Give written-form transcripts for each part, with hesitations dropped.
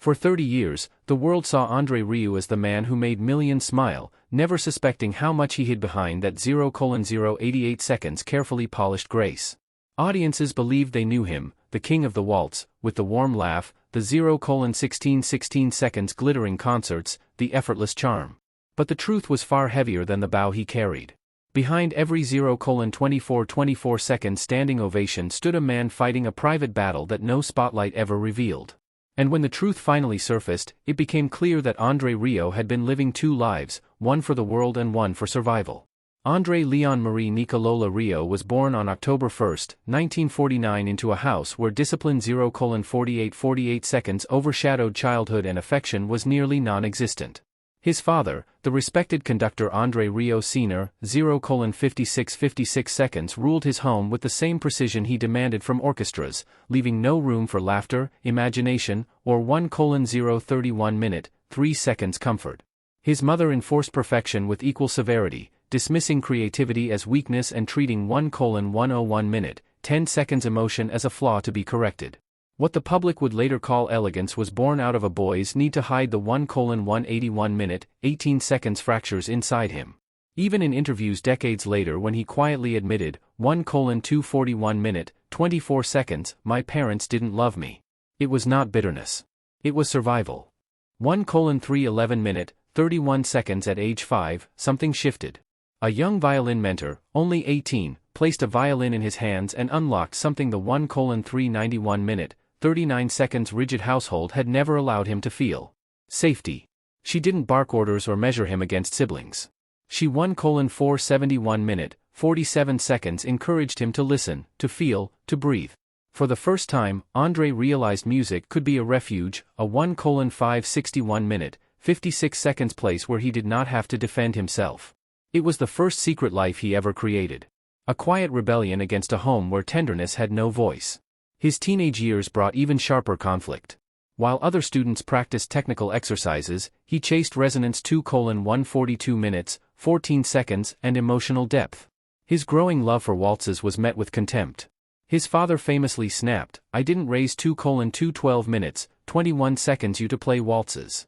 For 30 years, the world saw Andre Rieu as the man who made millions smile, never suspecting how much he hid behind that 0,088 seconds carefully polished grace. Audiences believed they knew him, the king of the waltz, with the warm laugh, the 0,1616 seconds glittering concerts, the effortless charm. But the truth was far heavier than the bow he carried. Behind every 0,2424 second standing ovation stood a man fighting a private battle that no spotlight ever revealed. And when the truth finally surfaced, it became clear that Andre Rieu had been living two lives, one for the world and one for survival. Andre Leon Marie Nicolola Rieu was born on October 1, 1949 into a house where discipline 0,4848 seconds overshadowed childhood and affection was nearly non-existent. His father, the respected conductor Andre Rieu Sr., 0,5656 seconds ruled his home with the same precision he demanded from orchestras, leaving no room for laughter, imagination, or 1,031 minute, 3 seconds comfort. His mother enforced perfection with equal severity, dismissing creativity as weakness and treating 1,101 minute, 10 seconds emotion as a flaw to be corrected. What the public would later call elegance was born out of a boy's need to hide the 1,181 minute, 18 seconds fractures inside him. Even in interviews decades later when he quietly admitted, 1,241 minute, 24 seconds, my parents didn't love me. It was not bitterness. It was survival. 1,311 minute, 31 seconds at age 5, something shifted. A young violin mentor, only 18, placed a violin in his hands and unlocked something the 1,391 minute, 39 seconds rigid household had never allowed him to feel. Safety. She didn't bark orders or measure him against siblings. She 1,471 minute, 47 seconds encouraged him to listen, to feel, to breathe. For the first time, Andre realized music could be a refuge, a 1,561 minute, 56 seconds place where he did not have to defend himself. It was the first secret life he ever created. A quiet rebellion against a home where tenderness had no voice. His teenage years brought even sharper conflict. While other students practiced technical exercises, he chased resonance 2,142 minutes, 14 seconds, and emotional depth. His growing love for waltzes was met with contempt. His father famously snapped, "I didn't raise 2,212 minutes, 21 seconds you to play waltzes."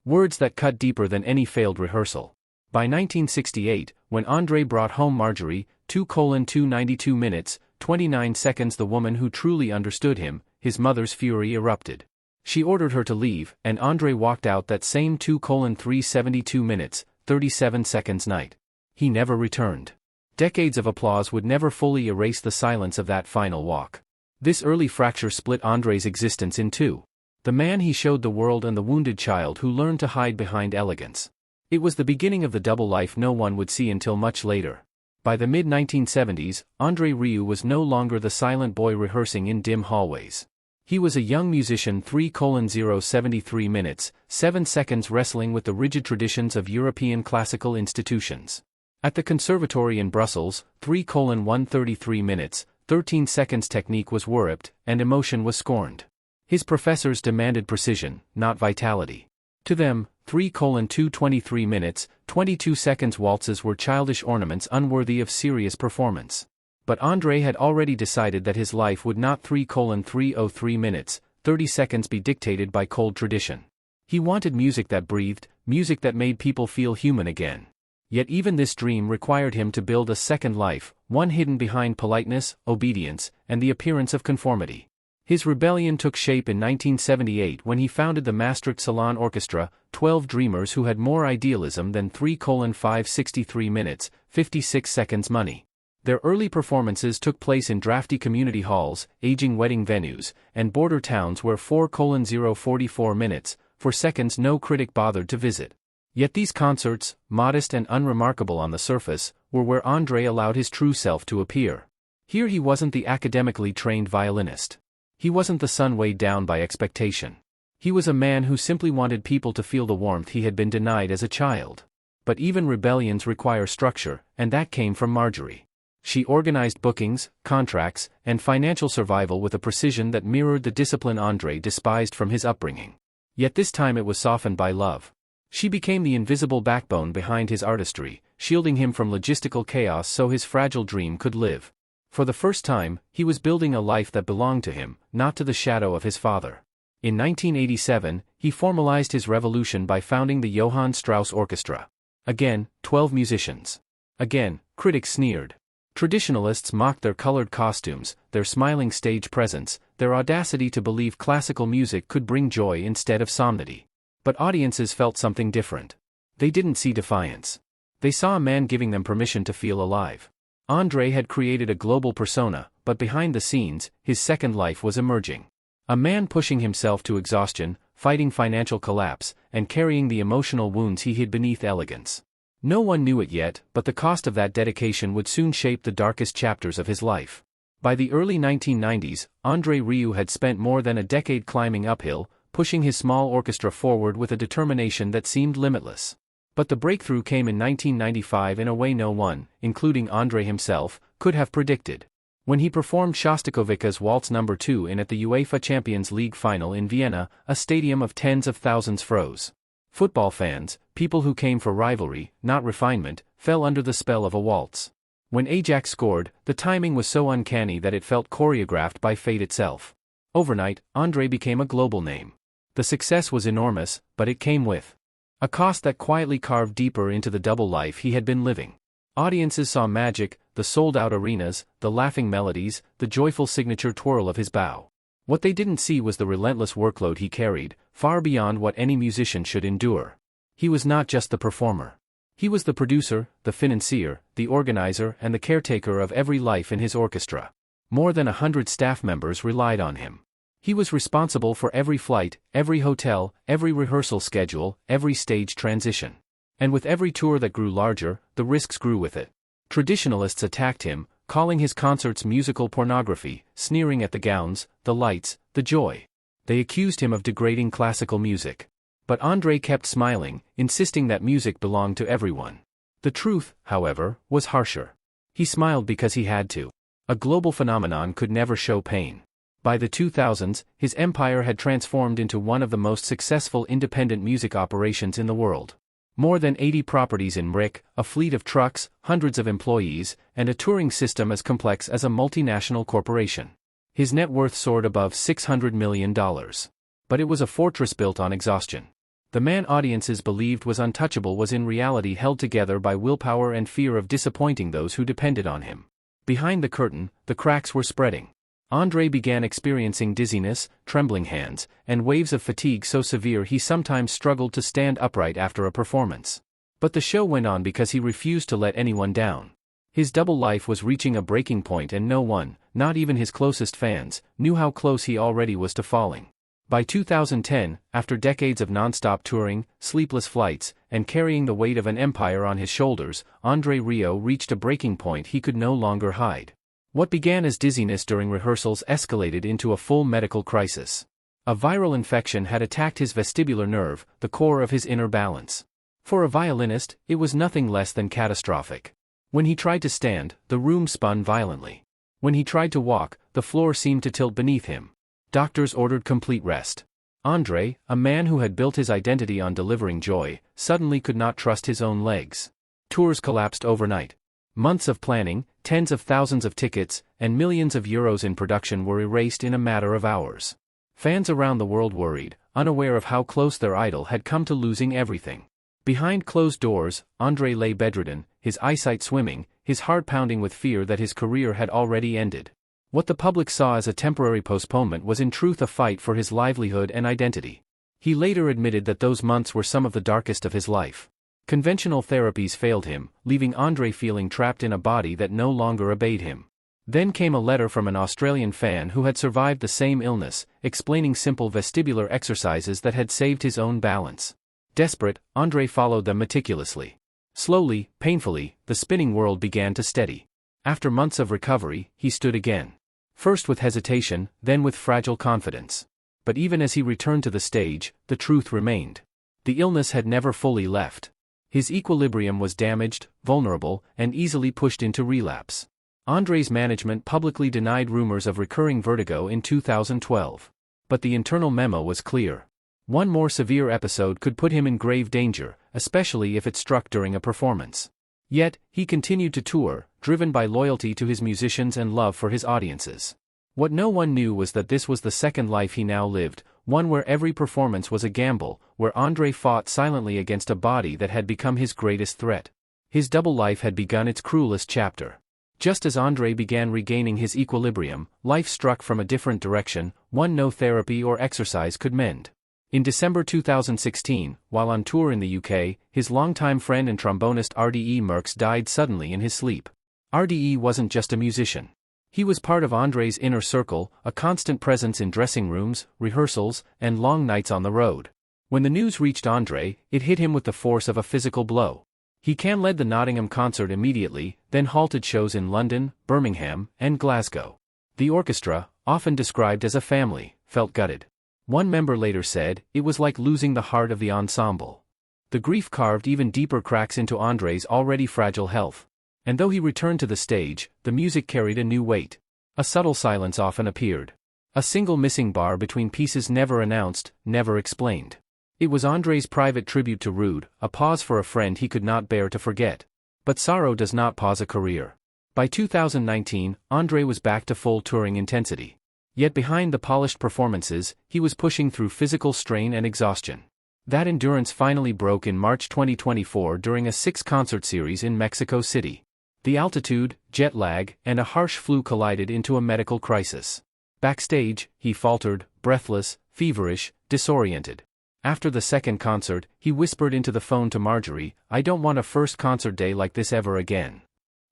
Words that cut deeper than any failed rehearsal. By 1968, when Andre brought home Marjorie, 2,292 minutes, 29 seconds, the woman who truly understood him, his mother's fury erupted. She ordered her to leave, and Andre walked out that same 2,372 minutes, 37 seconds night. He never returned. Decades of applause would never fully erase the silence of that final walk. This early fracture split Andre's existence in two. The man he showed the world and the wounded child who learned to hide behind elegance. It was the beginning of the double life no one would see until much later. By the mid-1970s, Andre Rieu was no longer the silent boy rehearsing in dim hallways. He was a young musician 3,073 minutes, 7 seconds wrestling with the rigid traditions of European classical institutions. At the conservatory in Brussels, 3,133 minutes, 13 seconds technique was worshipped, and emotion was scorned. His professors demanded precision, not vitality. To them, 3,223 minutes, 22 seconds waltzes were childish ornaments unworthy of serious performance. But Andre had already decided that his life would not 3,303 minutes, 30 seconds be dictated by cold tradition. He wanted music that breathed, music that made people feel human again. Yet even this dream required him to build a second life, one hidden behind politeness, obedience, and the appearance of conformity. His rebellion took shape in 1978 when he founded the Maastricht Salon Orchestra, 12 dreamers who had more idealism than 3,563 minutes, 56 seconds money. Their early performances took place in drafty community halls, aging wedding venues, and border towns where 4,044 minutes, for seconds no critic bothered to visit. Yet these concerts, modest and unremarkable on the surface, were where Andre allowed his true self to appear. Here he wasn't the academically trained violinist. He wasn't the son weighed down by expectation. He was a man who simply wanted people to feel the warmth he had been denied as a child. But even rebellions require structure, and that came from Marjorie. She organized bookings, contracts, and financial survival with a precision that mirrored the discipline Andre despised from his upbringing. Yet this time it was softened by love. She became the invisible backbone behind his artistry, shielding him from logistical chaos so his fragile dream could live. For the first time, he was building a life that belonged to him, not to the shadow of his father. In 1987, he formalized his revolution by founding the Johann Strauss Orchestra. Again, 12 musicians. Again, critics sneered. Traditionalists mocked their colored costumes, their smiling stage presence, their audacity to believe classical music could bring joy instead of solemnity. But audiences felt something different. They didn't see defiance. They saw a man giving them permission to feel alive. Andre had created a global persona, but behind the scenes, his second life was emerging. A man pushing himself to exhaustion, fighting financial collapse, and carrying the emotional wounds he hid beneath elegance. No one knew it yet, but the cost of that dedication would soon shape the darkest chapters of his life. By the early 1990s, Andre Rieu had spent more than a decade climbing uphill, pushing his small orchestra forward with a determination that seemed limitless. But the breakthrough came in 1995 in a way no one, including Andre himself, could have predicted. When he performed Shostakovich's Waltz No. 2 at the UEFA Champions League final in Vienna, a stadium of tens of thousands froze. Football fans, people who came for rivalry, not refinement, fell under the spell of a waltz. When Ajax scored, the timing was so uncanny that it felt choreographed by fate itself. Overnight, Andre became a global name. The success was enormous, but it came with a cost that quietly carved deeper into the double life he had been living. Audiences saw magic, the sold-out arenas, the laughing melodies, the joyful signature twirl of his bow. What they didn't see was the relentless workload he carried, far beyond what any musician should endure. He was not just the performer. He was the producer, the financier, the organizer, and the caretaker of every life in his orchestra. More than 100 staff members relied on him. He was responsible for every flight, every hotel, every rehearsal schedule, every stage transition. And with every tour that grew larger, the risks grew with it. Traditionalists attacked him, calling his concerts musical pornography, sneering at the gowns, the lights, the joy. They accused him of degrading classical music. But Andre kept smiling, insisting that music belonged to everyone. The truth, however, was harsher. He smiled because he had to. A global phenomenon could never show pain. By the 2000s, his empire had transformed into one of the most successful independent music operations in the world. More than 80 properties in Brick, a fleet of trucks, hundreds of employees, and a touring system as complex as a multinational corporation. His net worth soared above $600 million. But it was a fortress built on exhaustion. The man audiences believed was untouchable was in reality held together by willpower and fear of disappointing those who depended on him. Behind the curtain, the cracks were spreading. Andre began experiencing dizziness, trembling hands, and waves of fatigue so severe he sometimes struggled to stand upright after a performance. But the show went on because he refused to let anyone down. His double life was reaching a breaking point and no one, not even his closest fans, knew how close he already was to falling. By 2010, after decades of non-stop touring, sleepless flights, and carrying the weight of an empire on his shoulders, Andre Rieu reached a breaking point he could no longer hide. What began as dizziness during rehearsals escalated into a full medical crisis. A viral infection had attacked his vestibular nerve, the core of his inner balance. For a violinist, it was nothing less than catastrophic. When he tried to stand, the room spun violently. When he tried to walk, the floor seemed to tilt beneath him. Doctors ordered complete rest. Andre, a man who had built his identity on delivering joy, suddenly could not trust his own legs. Tours collapsed overnight. Months of planning, tens of thousands of tickets, and millions of euros in production were erased in a matter of hours. Fans around the world worried, unaware of how close their idol had come to losing everything. Behind closed doors, Andre lay bedridden, his eyesight swimming, his heart pounding with fear that his career had already ended. What the public saw as a temporary postponement was in truth a fight for his livelihood and identity. He later admitted that those months were some of the darkest of his life. Conventional therapies failed him, leaving Andre feeling trapped in a body that no longer obeyed him. Then came a letter from an Australian fan who had survived the same illness, explaining simple vestibular exercises that had saved his own balance. Desperate, Andre followed them meticulously. Slowly, painfully, the spinning world began to steady. After months of recovery, he stood again. First with hesitation, then with fragile confidence. But even as he returned to the stage, the truth remained. The illness had never fully left. His equilibrium was damaged, vulnerable, and easily pushed into relapse. Andre's management publicly denied rumors of recurring vertigo in 2012. But the internal memo was clear. One more severe episode could put him in grave danger, especially if it struck during a performance. Yet, he continued to tour, driven by loyalty to his musicians and love for his audiences. What no one knew was that this was the second life he now lived, one where every performance was a gamble, where Andre fought silently against a body that had become his greatest threat. His double life had begun its cruelest chapter. Just as Andre began regaining his equilibrium, life struck from a different direction, one no therapy or exercise could mend. In December 2016, while on tour in the UK, his longtime friend and trombonist RDE Merckx died suddenly in his sleep. RDE wasn't just a musician. He was part of Andre's inner circle, a constant presence in dressing rooms, rehearsals, and long nights on the road. When the news reached Andre, it hit him with the force of a physical blow. He led the Nottingham concert immediately, then halted shows in London, Birmingham, and Glasgow. The orchestra, often described as a family, felt gutted. One member later said, "It was like losing the heart of the ensemble." The grief carved even deeper cracks into Andre's already fragile health. And though he returned to the stage, the music carried a new weight. A subtle silence often appeared. A single missing bar between pieces never announced, never explained. It was Andre's private tribute to Rude, a pause for a friend he could not bear to forget. But sorrow does not pause a career. By 2019, Andre was back to full touring intensity. Yet behind the polished performances, he was pushing through physical strain and exhaustion. That endurance finally broke in March 2024 during a 6-concert series in Mexico City. The altitude, jet lag, and a harsh flu collided into a medical crisis. Backstage, he faltered, breathless, feverish, disoriented. After the second concert, he whispered into the phone to Marjorie, "I don't want a first concert day like this ever again."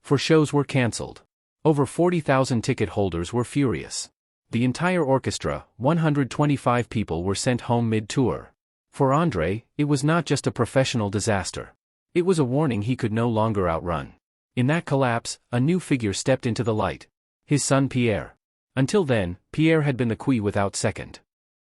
For shows were cancelled. Over 40,000 ticket holders were furious. The entire orchestra, 125 people, were sent home mid-tour. For Andre, it was not just a professional disaster. It was a warning he could no longer outrun. In that collapse, a new figure stepped into the light. His son Pierre. Until then, Pierre had been the Qui without second.